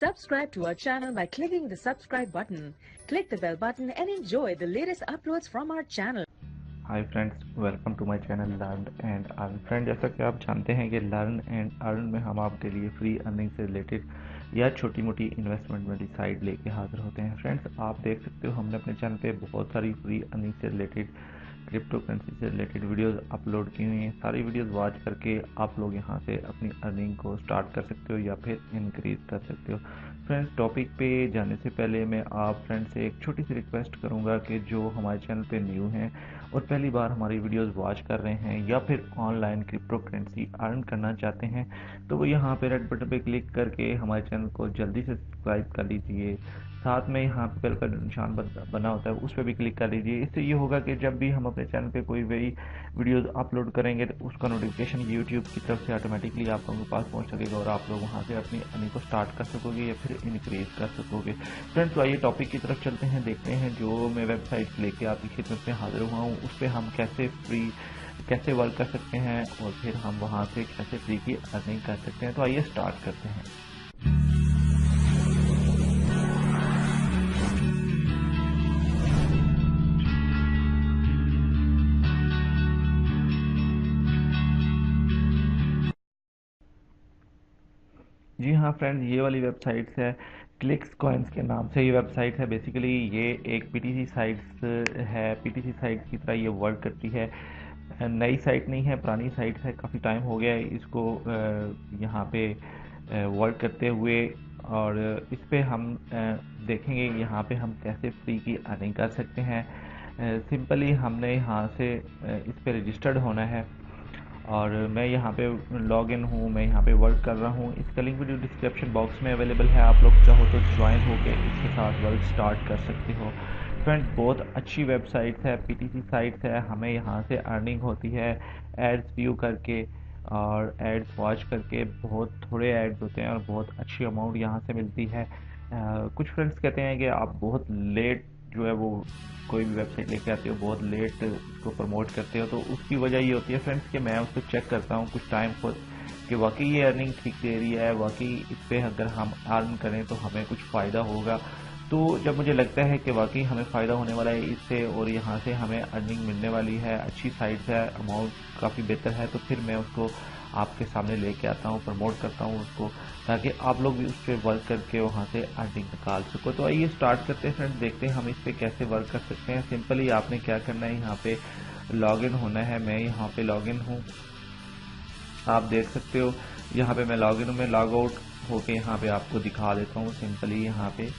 Subscribe to our channel by clicking the subscribe button. Click the bell button and enjoy the latest uploads from our channel. Hi friends, welcome to my channel learn and earn. Friend, जैसा कि आप जानते हैं कि learn and earn में हम आपके लिए फ्री अर्निंग से रिलेटेड या छोटी मोटी इन्वेस्टमेंट वाली साइट लेके हाजिर होते हैं। फ्रेंड्स, आप देख सकते हो हमने अपने चैनल पे बहुत सारी फ्री अर्निंग से रिलेटेड, क्रिप्टो करेंसी से रिलेटेड वीडियोस अपलोड की हुई हैं। सारी वीडियोस वॉच करके आप लोग यहां से अपनी अर्निंग को स्टार्ट कर सकते हो या फिर इंक्रीज कर सकते हो। फ्रेंड्स, टॉपिक पे जाने से पहले मैं आप फ्रेंड्स से एक छोटी सी रिक्वेस्ट करूंगा कि जो हमारे चैनल पे न्यू हैं और पहली बार हमारी वीडियोस वॉच कर रहे हैं या फिर ऑनलाइन क्रिप्टो करेंसी अर्न करना चाहते हैं, तो वो यहाँ पे रेड बटन पे क्लिक करके हमारे चैनल को जल्दी से सब्सक्राइब कर लीजिए। साथ में यहाँ पे बेल का निशान बना होता है, उस पर भी क्लिक कर लीजिए। इससे ये होगा कि जब भी हम अपने चैनल पे कोई भी वीडियोस अपलोड करेंगे तो उसका नोटिफिकेशन यूट्यूब की तरफ से ऑटोमेटिकली आप लोगों के पास पहुँच सकेगा और आप लोग वहाँ से अपनी अर्निंग को स्टार्ट कर सकोगे या फिर इनक्रीज कर सकोगे। फ्रेंड्स, तो आइए टॉपिक की तरफ चलते हैं, देखते हैं जो मैं वेबसाइट लेके आपकी खिदमत में हाजिर हुआ हूँ उस पर हम कैसे वर्क कर सकते हैं और फिर हम वहाँ से कैसे फ्री की अर्निंग कर सकते हैं। तो आइए स्टार्ट करते हैं। जी हाँ फ्रेंड्स, ये वाली वेबसाइट है क्लिक्स कॉइन्स के नाम से ये वेबसाइट है। बेसिकली ये एक पीटीसी साइट्स है, पीटीसी साइट की तरह ये वर्क करती है। नई साइट नहीं है, पुरानी साइट है, काफ़ी टाइम हो गया है इसको यहाँ पे वर्क करते हुए। और इस पे हम देखेंगे यहाँ पे हम कैसे फ्री की अर्निंग कर सकते हैं। सिंपली हमने यहाँ से इस पे रजिस्टर्ड होना है और मैं यहाँ पे लॉग इन हूँ, मैं यहाँ पे वर्क कर रहा हूँ। इसका लिंक वीडियो डिस्क्रिप्शन बॉक्स में अवेलेबल है, आप लोग चाहो तो ज्वाइन होकर इसके साथ वर्क स्टार्ट कर सकते हो। फ्रेंड्स, बहुत अच्छी वेबसाइट है, पीटीसी साइट्स है। हमें यहाँ से अर्निंग होती है एड्स व्यू करके और एड्स वॉच करके। बहुत थोड़े एड्स होते हैं और बहुत अच्छी अमाउंट यहाँ से मिलती है। कुछ फ्रेंड्स कहते हैं कि आप बहुत लेट जो है वो कोई भी वेबसाइट लेके आते हो, बहुत लेट उसको प्रमोट करते हो, तो उसकी वजह ये होती है फ्रेंड्स कि मैं उसको चेक करता हूँ कुछ टाइम खुद कि वाकई ये अर्निंग ठीक दे रही है, वाकई इस पर अगर हम अर्न करें तो हमें कुछ फ़ायदा होगा। तो जब मुझे लगता है कि वाकई हमें फ़ायदा होने वाला है इससे और यहाँ से हमें अर्निंग मिलने वाली है, अच्छी साइट है, अमाउंट काफ़ी बेहतर है, तो फिर मैं उसको आपके सामने लेके आता हूँ, प्रमोट करता हूँ उसको, ताकि आप लोग भी उस पर वर्क करके वहाँ से अर्निंग निकाल सको। तो आइए स्टार्ट करते हैं फ्रेंड्स, देखते हैं हम इस पर कैसे वर्क कर सकते हैं। सिंपली आपने क्या करना है, यहाँ पे लॉगिन होना है। मैं यहाँ पे लॉगिन हूँ, आप देख सकते हो यहाँ पे मैं लॉगिन हूँ। मैं लॉग आउट होके यहाँ पे आपको दिखा देता हूँ। सिंपली यहाँ पे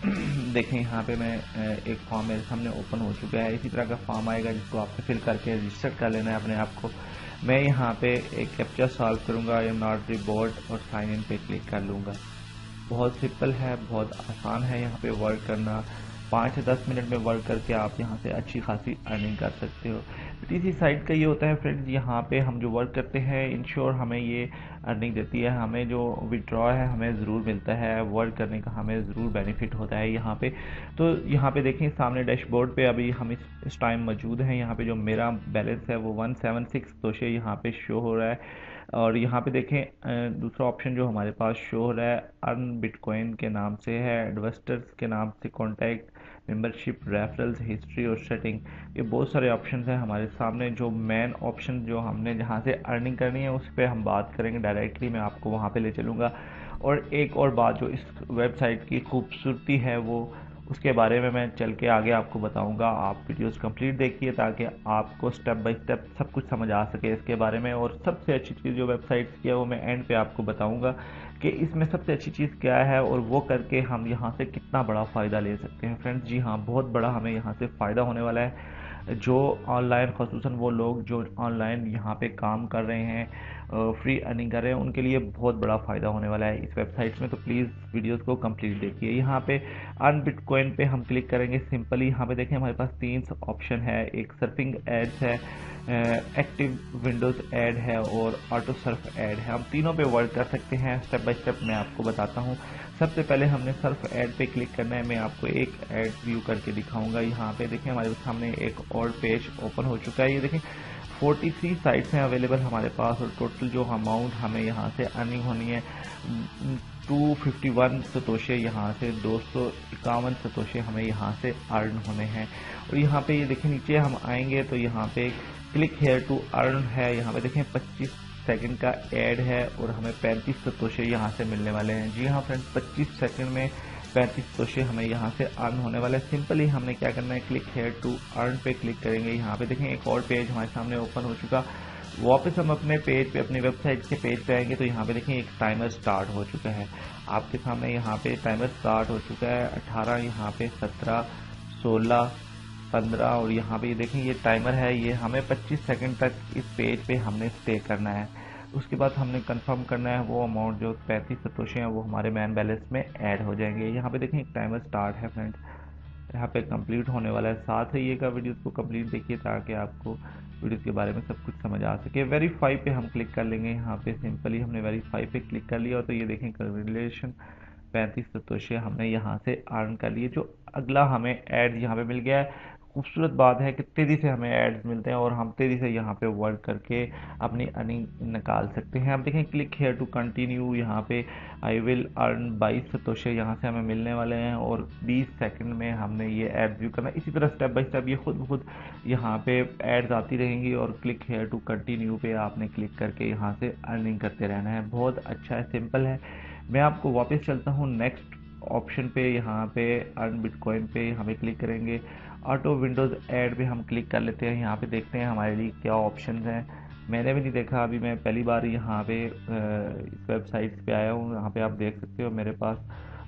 देखें, यहाँ पे मैं एक फॉर्म मेरे सामने ओपन हो चुका है। इसी तरह का फॉर्म आएगा जिसको आपको फिल करके रजिस्टर कर लेना है अपने आप को। मैं यहाँ पे एक कैप्चा सॉल्व करूँगा, आई एम नॉट रिबोर्ड, और साइन इन पे क्लिक कर लूँगा। बहुत सिंपल है, बहुत आसान है यहाँ पे वर्क करना। 5 से 10 मिनट में वर्क करके आप यहाँ से अच्छी खासी अर्निंग कर सकते हो। पीटीसी साइट का ये होता है फ्रेंड्स, यहाँ पे हम जो वर्क करते हैं इंश्योर हमें ये अर्निंग देती है, हमें जो विड्रॉ है हमें ज़रूर मिलता है, वर्क करने का हमें ज़रूर बेनिफिट होता है यहाँ पे। तो यहाँ पे देखें सामने डैशबोर्ड पे अभी हम इस टाइम मौजूद हैं। यहाँ पे जो मेरा बैलेंस है वो 176 यहाँ पे शो हो रहा है। और यहाँ पे देखें दूसरा ऑप्शन जो हमारे पास शो हो रहा है अर्न बिटकॉइन के नाम से है, इन्वेस्टर्स के नाम से, कॉन्टैक्ट, मेंबरशिप, रेफरल्स, हिस्ट्री और सेटिंग। ये बहुत सारे ऑप्शन हैं हमारे सामने। जो मेन ऑप्शन जो हमने जहाँ से अर्निंग करनी है उस पर हम बात करेंगे डायरेक्टली, मैं आपको वहाँ पे ले चलूँगा। और एक और बात जो इस वेबसाइट की खूबसूरती है वो उसके बारे में मैं चल के आगे आपको बताऊंगा। आप वीडियोस कंप्लीट देखिए ताकि आपको स्टेप बाय स्टेप सब कुछ समझ आ सके इसके बारे में। और सबसे अच्छी चीज़ जो वेबसाइट्स की है वो मैं एंड पे आपको बताऊंगा कि इसमें सबसे अच्छी चीज़ क्या है और वो करके हम यहाँ से कितना बड़ा फ़ायदा ले सकते हैं। फ्रेंड्स, जी हाँ, बहुत बड़ा हमें यहाँ से फ़ायदा होने वाला है। जो ऑनलाइन, ख़ुसूसन वो लोग जो ऑनलाइन यहाँ पे काम कर रहे हैं, फ्री अर्निंग कर रहे हैं, उनके लिए बहुत बड़ा फ़ायदा होने वाला है इस वेबसाइट में। तो प्लीज़ वीडियोस को कंप्लीट देखिए। यहाँ पे अर्न बिटकॉइन पे हम क्लिक करेंगे। सिंपली यहाँ पे देखें हमारे पास 3 ऑप्शन है, एक सर्फिंग एड्स है, एक्टिव विंडोज़ ऐड है और ऑटो सर्फ ऐड है। हम तीनों पे वर्क कर सकते हैं, स्टेप बाय स्टेप मैं आपको बताता हूँ। सबसे पहले हमने सर्फ ऐड पे क्लिक करना है। मैं आपको एक ऐड व्यू करके दिखाऊंगा। यहाँ पे देखें हमारे सामने एक और पेज ओपन हो चुका है। ये देखें 43 साइट्स हैं अवेलेबल हमारे पास, और टोटल जो अमाउंट हमें यहाँ से अर्निंग होनी है 251 सतोशे, यहाँ से 251 सतोशे हमें यहाँ से अर्न होने हैं। और यहाँ पे ये देखें नीचे हम आएंगे तो यहाँ पे क्लिक हेयर टू अर्न है, यहाँ पे देखें 25 सेकंड का ऐड है और हमें 35 सतोशे यहाँ से मिलने वाले हैं। जी हाँ फ्रेंड्स, 25 सेकंड में 35 सतोशे हमें यहाँ से अर्न होने वाला है। सिंपली हमने क्या करना है, क्लिक हेयर टू अर्न पे क्लिक करेंगे। यहाँ पे देखें एक और पेज हमारे सामने ओपन हो चुका। वापस हम अपने पेज पे, अपनी वेबसाइट के पेज पे आएंगे तो यहाँ पे देखें एक टाइमर स्टार्ट हो चुका है आपके सामने। यहाँ पे टाइमर स्टार्ट हो चुका है 18, यहाँ पे 17, 16, 15 और यहाँ पे ये देखें ये टाइमर है, ये हमें 25 सेकंड तक इस पेज पे हमने स्टे करना है। उसके बाद हमने कंफर्म करना है वो अमाउंट जो 35 सतोशे हैं वो हमारे मैन बैलेंस में ऐड हो जाएंगे। यहाँ पे देखें एक टाइमर स्टार्ट है फ्रेंड्स, यहाँ पे कंप्लीट होने वाला है। साथ ही ये का वीडियो को कंप्लीट देखिए ताकि आपको वीडियो के बारे में सब कुछ समझ आ सके। वेरीफाई पे हम क्लिक कर लेंगे। यहाँ पे सिंपली हमने वेरीफाई पे क्लिक कर लिया तो ये देखें कंग्रेचुलेशन 35 सतोशे हमने यहाँ से अर्न कर लिए। जो अगला हमें ऐड यहाँ पे मिल गया है। खूबसूरत बात है कि तेज़ी से हमें एड्स मिलते हैं और हम तेज़ी से यहाँ पे वर्क करके अपनी अर्निंग निकाल सकते हैं। अब देखें क्लिक हेयर टू कंटिन्यू, यहाँ पे आई विल अर्न 22 सतोशे यहाँ से हमें मिलने वाले हैं और 20 सेकंड में हमने ये एड्स व्यू करना है। इसी तरह स्टेप बाय स्टेप ये खुद यहाँ पे एड्स आती रहेंगी और क्लिक हेयर टू कंटिन्यू पे आपने क्लिक करके यहाँ से अर्निंग करते रहना है। बहुत अच्छा है, सिंपल है। मैं आपको वापस चलता हूँ नेक्स्ट ऑप्शन पे, यहाँ पे अर्न बिटकॉइन पे हमें क्लिक करेंगे। ऑटो विंडोज़ ऐड पे हम क्लिक कर लेते हैं। यहाँ पे देखते हैं हमारे लिए क्या ऑप्शंस हैं। मैंने भी नहीं देखा, अभी मैं पहली बार यहाँ पे इस वेबसाइट पे आया हूँ। यहाँ पे आप देख सकते हो मेरे पास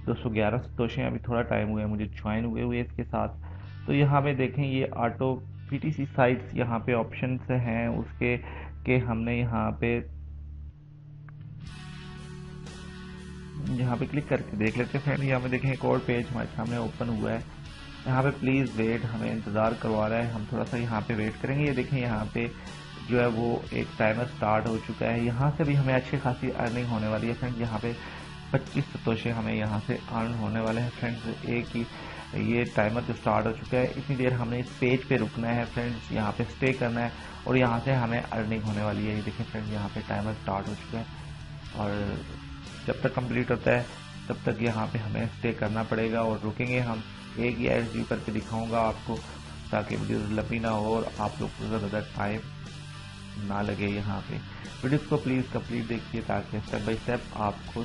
211 सतोशे हैं। अभी थोड़ा टाइम हुआ है मुझे ज्वाइन हुए इसके साथ। तो यहाँ पे देखें ये ऑटो PTC साइट्स यहाँ पे ऑप्शंस हैं उसके के हमने यहाँ पे क्लिक करके देख लेते हैं फ्रेंड। यहाँ पे देखें एक और पेज हमारे सामने ओपन हुआ है। यहाँ पे प्लीज़ वेट, हमें इंतज़ार करवा रहा है, हम थोड़ा सा यहाँ पे वेट करेंगे। ये देखें यहाँ पे जो है वो एक टाइमर स्टार्ट हो चुका है। यहाँ से भी हमें अच्छी खासी अर्निंग होने वाली है फ्रेंड। यहाँ पे 25 सतोशे हमें यहाँ से अर्न होने वाले हैं फ्रेंड्स। एक ही ये टाइमर जो स्टार्ट हो चुका है, इतनी देर हमने इस पेज पे रुकना है फ्रेंड्स, यहाँ पे स्टे करना है और यहाँ से हमें अर्निंग होने वाली है। ये देखें फ्रेंड्स, यहाँ पे टाइमर स्टार्ट हो चुका है और जब तक कंप्लीट होता है तब तक यहाँ पे हमें स्टे करना पड़ेगा और रुकेंगे हम। एक ही एड व्यू करके दिखाऊंगा आपको ताकि वीडियो लंबी ना हो और आप लोग को ज़्यादा टाइम ना लगे। यहाँ पे वीडियो को प्लीज़ कंप्लीट देखिए ताकि स्टेप बाय स्टेप आपको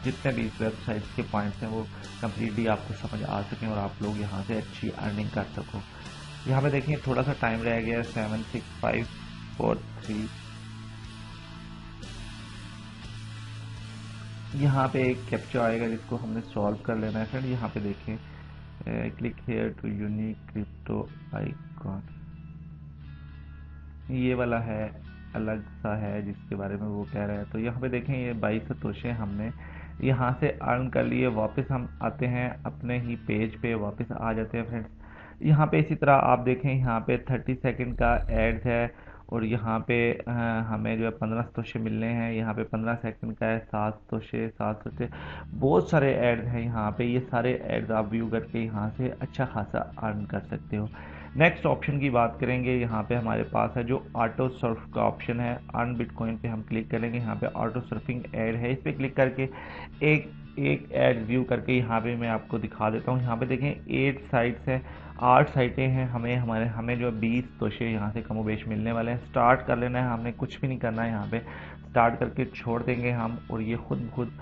जितने भी इस वेबसाइट के पॉइंट्स हैं वो कंप्लीटली आपको समझ आ सकें और आप लोग यहाँ से अच्छी अर्निंग कर सको। यहाँ पे देखिए थोड़ा सा टाइम रह गया है, 7, 6, 5, 4, 3। यहाँ पे एक कैप्चा आएगा जिसको हमने सॉल्व कर लेना है फ्रेंड। यहाँ पे देखें click here to unique crypto icon, ये वाला है, अलग सा है जिसके बारे में वो कह रहा है। तो यहाँ पे देखें ये 22 सतोशे हमने यहाँ से अर्न कर लिए। वापस हम आते हैं अपने ही पेज पे, वापस आ जाते हैं फ्रेंड्स। यहाँ पे इसी तरह आप देखें यहाँ पे 30 सेकंड का एड है और यहाँ पे हमें जो है 15 सतोशे मिलने हैं। यहाँ पे 15 सेकंड का है 7 सतोशे, 7 सतोशे, बहुत सारे ऐड हैं यहाँ पे। ये सारे ऐड्स आप व्यू करके यहाँ से अच्छा खासा अर्न कर सकते हो। नेक्स्ट ऑप्शन की बात करेंगे। यहाँ पे हमारे पास है जो ऑटो सर्फ का ऑप्शन है, अर्न बिटकॉइन पे हम क्लिक करेंगे। यहाँ पे ऑटो सर्फिंग ऐड है, इस पर क्लिक करके एक ऐड व्यू करके यहाँ पे मैं आपको दिखा देता हूँ। यहाँ पे देखें 8 साइट्स हैं, 8 साइटें हैं। हमें जो 20 सतोशे यहाँ से कमोबेश मिलने वाले हैं। स्टार्ट कर लेना है, हमने कुछ भी नहीं करना है। यहाँ पे स्टार्ट करके छोड़ देंगे हम और ये खुद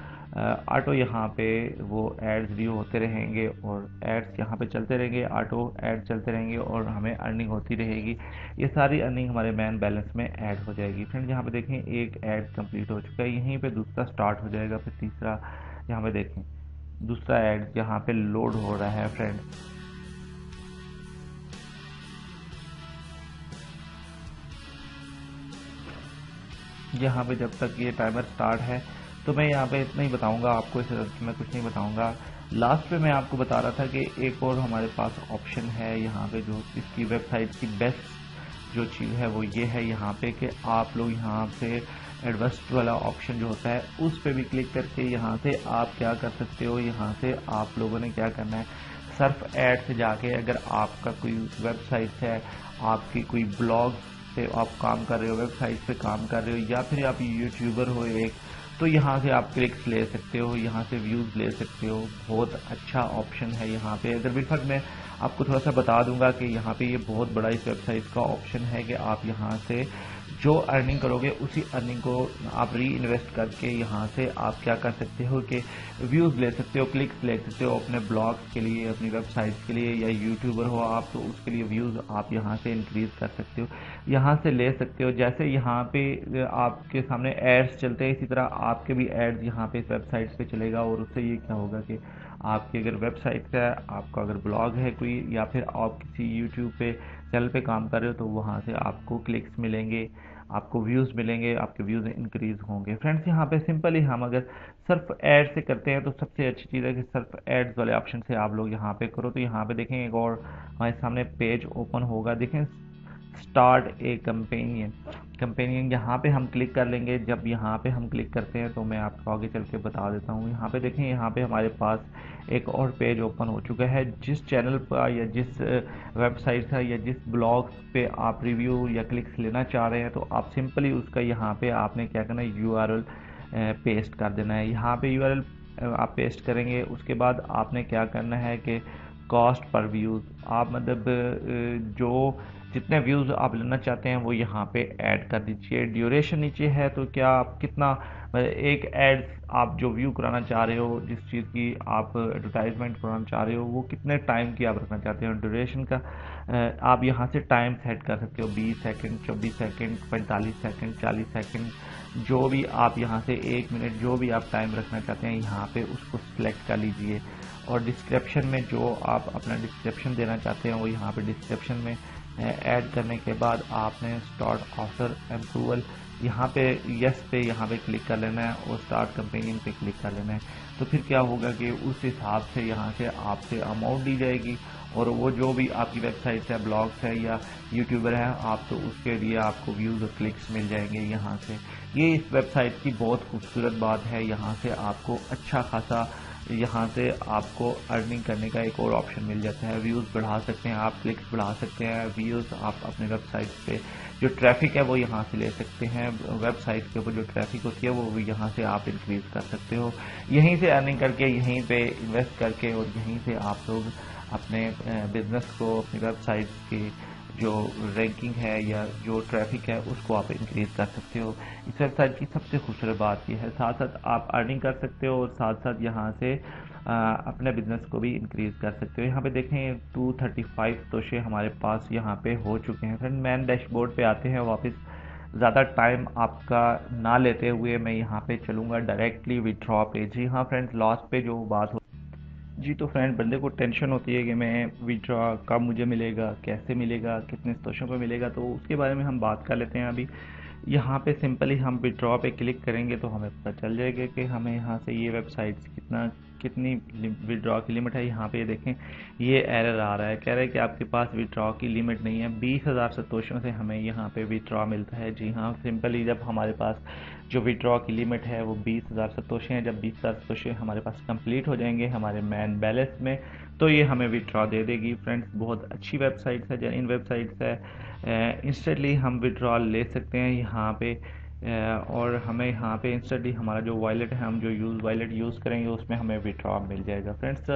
ऑटो यहाँ पे वो एड्स व्यू होते रहेंगे और एड्स यहाँ पे चलते रहेंगे, ऑटो एड चलते रहेंगे और हमें अर्निंग होती रहेगी। ये सारी अर्निंग हमारे मैन बैलेंस में ऐड हो जाएगी फ्रेंड। यहाँ पे देखें एक ऐड कंप्लीट हो चुका है, यहीं पे दूसरा स्टार्ट हो जाएगा, फिर तीसरा। यहाँ पे देखें दूसरा ऐड यहाँ पे लोड हो रहा है फ्रेंड। यहाँ पे जब तक ये टाइमर स्टार्ट है तो मैं यहाँ पे इतना ही बताऊंगा आपको, इससे मैं कुछ नहीं बताऊंगा। लास्ट पे मैं आपको बता रहा था कि एक और हमारे पास ऑप्शन है यहाँ पे, जो इसकी वेबसाइट की बेस्ट जो चीज़ है वो ये है यहाँ पे कि आप लोग यहाँ पे एडवर्स्ट वाला ऑप्शन जो होता है उस पे भी क्लिक करके यहाँ से आप क्या कर सकते हो। यहाँ से आप लोगों ने क्या करना है, सर्फ ऐड से जाके अगर आपका कोई वेबसाइट है, आपकी कोई ब्लॉग पे आप काम कर रहे हो, वेबसाइट पे काम कर रहे हो, या फिर आप यूट्यूबर हो एक, तो यहाँ से आप क्लिक्स ले सकते हो, यहाँ से व्यूज़ ले सकते हो। बहुत अच्छा ऑप्शन है यहाँ पे। अगर बिलफर्क मैं आपको थोड़ा सा बता दूंगा कि यहाँ पे ये बहुत बड़ा इस वेबसाइट का ऑप्शन है कि आप यहाँ से जो अर्निंग करोगे उसी अर्निंग को आप री इन्वेस्ट करके यहाँ से आप क्या कर सकते हो कि व्यूज़ ले सकते हो, क्लिक्स ले सकते हो अपने ब्लॉग के लिए, अपनी वेबसाइट के लिए, या यूट्यूबर हो आप तो उसके लिए व्यूज़ आप यहाँ से इंक्रीज़ कर सकते हो, यहाँ से ले सकते हो। जैसे यहाँ पे आपके सामने एड्स चलते हैं, इसी तरह आपके भी एड्स यहाँ पे इस वेबसाइट पे चलेगा, और उससे ये क्या होगा कि आपकी अगर वेबसाइट है, आपका अगर ब्लॉग है कोई, या फिर आप किसी यूट्यूब पे चैनल पे काम कर रहे हो, तो वहाँ से आपको क्लिक्स मिलेंगे, आपको व्यूज़ मिलेंगे, आपके व्यूज़ इंक्रीज़ होंगे। फ्रेंड्स यहाँ पे सिंपली हम अगर सिर्फ ऐड से करते हैं तो सबसे अच्छी चीज़ है कि सिर्फ एड्स वाले ऑप्शन से आप लोग यहाँ पे करो। तो यहाँ पे देखें एक और हमारे सामने पेज ओपन होगा, देखें स्टार्ट ए कंपेनियन यहाँ पे हम क्लिक कर लेंगे। जब यहाँ पे हम क्लिक करते हैं तो मैं आपको आगे चल के बता देता हूँ। यहाँ पे देखें, यहाँ पे हमारे पास एक और पेज ओपन हो चुका है। जिस चैनल पर या जिस वेबसाइट से या जिस ब्लॉग पे आप रिव्यू या क्लिक्स लेना चाह रहे हैं, तो आप सिंपली उसका यहाँ पे आपने क्या करना है, URL पेस्ट कर देना है। यहाँ पे URL आप पेस्ट करेंगे, उसके बाद आपने क्या करना है कि कॉस्ट पर व्यूज़ आप मतलब जो जितने व्यूज़ आप लेना चाहते हैं वो यहाँ पे ऐड कर दीजिए। ड्यूरेशन नीचे है तो क्या आप कितना एक एड आप जो व्यू कराना चाह रहे हो, जिस चीज़ की आप एडवर्टाइजमेंट कराना चाह रहे हो, वो कितने टाइम की आप रखना चाहते हो। ड्यूरेशन का आप यहाँ से टाइम सेट कर सकते हो, 20 सेकंड, 24 सेकंड, 45 सेकंड, 40 सेकंड, जो भी आप यहाँ से 1 मिनट जो भी आप टाइम रखना चाहते हैं यहाँ पे उसको सिलेक्ट कर लीजिए। और डिस्क्रिप्शन में जो आप अपना डिस्क्रिप्शन देना चाहते हैं वो यहाँ पे डिस्क्रिप्शन में ऐड करने के बाद आपने स्टार्ट ऑफर अप्रूवल यहाँ पे यस पे यहाँ पे क्लिक कर लेना है और स्टार्ट कंपेनियन पे क्लिक कर लेना है। तो फिर क्या होगा कि उस हिसाब से यहाँ से आपसे अमाउंट दी जाएगी, और वो जो भी आपकी वेबसाइट है, ब्लॉग्स है या यूट्यूबर है आप, तो उसके लिए आपको व्यूज़ और क्लिक्स मिल जाएंगे यहाँ से। ये इस वेबसाइट की बहुत खूबसूरत बात है। यहाँ से आपको अच्छा खासा यहाँ से आपको अर्निंग करने का एक और ऑप्शन मिल जाता है। व्यूज़ बढ़ा सकते हैं आप, क्लिक्स बढ़ा सकते हैं, व्यूज़ आप अपने वेबसाइट पे जो ट्रैफिक है वो यहाँ से ले सकते हैं। वेबसाइट के ऊपर जो ट्रैफिक होती है वो यहाँ से आप इंक्रीज़ कर सकते हो। यहीं से अर्निंग करके, यहीं पे इन्वेस्ट करके, और यहीं से आप लोग अपने बिजनेस को, अपनी वेबसाइट की जो रैंकिंग है या जो ट्रैफिक है उसको आप इंक्रीज़ कर सकते हो। इस वेबसाइट की सबसे खूबसूरत बात यह है, साथ साथ आप अर्निंग कर सकते हो और साथ साथ यहाँ से अपने बिजनेस को भी इंक्रीज़ कर सकते हो। यहाँ पे देखें 235 तोशे हमारे पास यहाँ पे हो चुके हैं। फ्रेंड मैन डैशबोर्ड पे आते हैं वापस। ज़्यादा टाइम आपका ना लेते हुए मैं यहाँ पे चलूँगा डायरेक्टली विड्रॉ पे। जी हाँ फ्रेंड्स, लास्ट पे जो बात जी, तो फ्रेंड बंदे को टेंशन होती है कि मैं विड्रॉ कब मुझे मिलेगा, कैसे मिलेगा, कितने तोशों पे मिलेगा, तो उसके बारे में हम बात कर लेते हैं। अभी यहाँ पे सिंपली हम विड्रॉ पे क्लिक करेंगे तो हमें पता चल जाएगा कि हमें यहाँ से ये वेबसाइट्स कितनी विड्रॉ की लिमिट है। यहाँ पे देखें ये एरर आ रहा है, कह रहा है कि आपके पास विड्रॉ की लिमिट नहीं है। 20,000 सतोशों से हमें यहाँ पे विड्रॉ मिलता है। जी हाँ, सिंपली जब हमारे पास जो विड्रॉ की लिमिट है वो 20,000 सतोशे हैं, जब 20,000 सतोशे हमारे पास कंप्लीट हो जाएंगे हमारे मैन बैलेंस में, तो ये हमें विड्रॉ दे देगी। फ्रेंड्स बहुत अच्छी वेबसाइट्स है, इन वेबसाइट्स है इंस्टेंटली हम विड्रॉ ले सकते हैं यहाँ पे। और हमें यहाँ पे इंस्टेंटली हमारा जो वॉलेट है, हम जो वॉलेट यूज़ करेंगे उसमें हमें विड्रॉ मिल जाएगा। फ्रेंड्स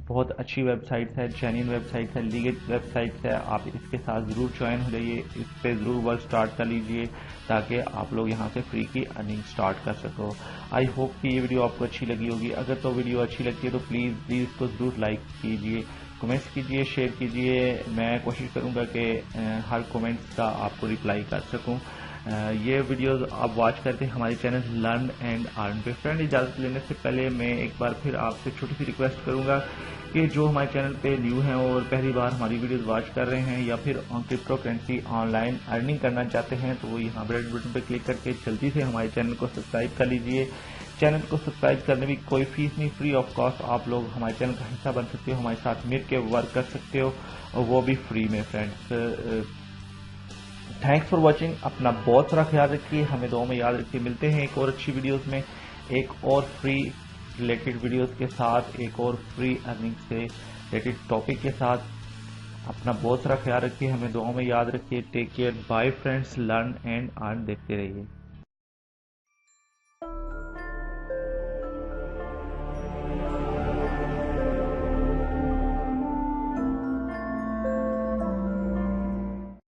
बहुत अच्छी वेबसाइट्स है, जेन्युइन वेबसाइट्स है, लीगल वेबसाइट्स है। आप इसके साथ ज़रूर ज्वाइन हो जाइए, इस पर ज़रूर वर्क स्टार्ट कर लीजिए ताकि आप लोग यहाँ से फ्री की अर्निंग स्टार्ट कर सको। आई होप कि ये वीडियो आपको अच्छी लगी होगी। अगर तो वीडियो अच्छी लगती है तो प्लीज़ इसको ज़रूर लाइक कीजिए, कमेंट्स कीजिए, शेयर कीजिए। मैं कोशिश करूँगा कि हर कमेंट्स का आपको रिप्लाई कर सकूँ। ये वीडियोस आप वॉच करके हमारे चैनल लर्न एंड अर्न पे। फ्रेंड इजाज़त लेने से पहले मैं एक बार फिर आपसे छोटी सी रिक्वेस्ट करूंगा कि जो हमारे चैनल पे न्यू हैं और पहली बार हमारी वीडियोस वॉच कर रहे हैं या फिर क्रिप्टो करेंसी ऑनलाइन अर्निंग करना चाहते हैं, तो वो यहाँ रेड बटन पर क्लिक करके जल्दी से हमारे चैनल को सब्सक्राइब कर लीजिए। चैनल को सब्सक्राइब करने में कोई फीस नहीं, फ्री ऑफ कॉस्ट आप लोग हमारे चैनल का हिस्सा बन सकते हो, हमारे साथ मिल के वर्क कर सकते हो, और वो भी फ्री में। Friends thanks for watching. अपना बहुत सारा ख्याल रखिए, हमें दुआ में याद रखिए। मिलते हैं एक और अच्छी वीडियोस में, एक और फ्री रिलेटेड वीडियोस के साथ, एक और फ्री अर्निंग से रिलेटेड टॉपिक के साथ। अपना बहुत सारा ख्याल रखिए, हमें दुआओं में याद रखिए। Take care, bye friends, learn and earn देखते रहिए।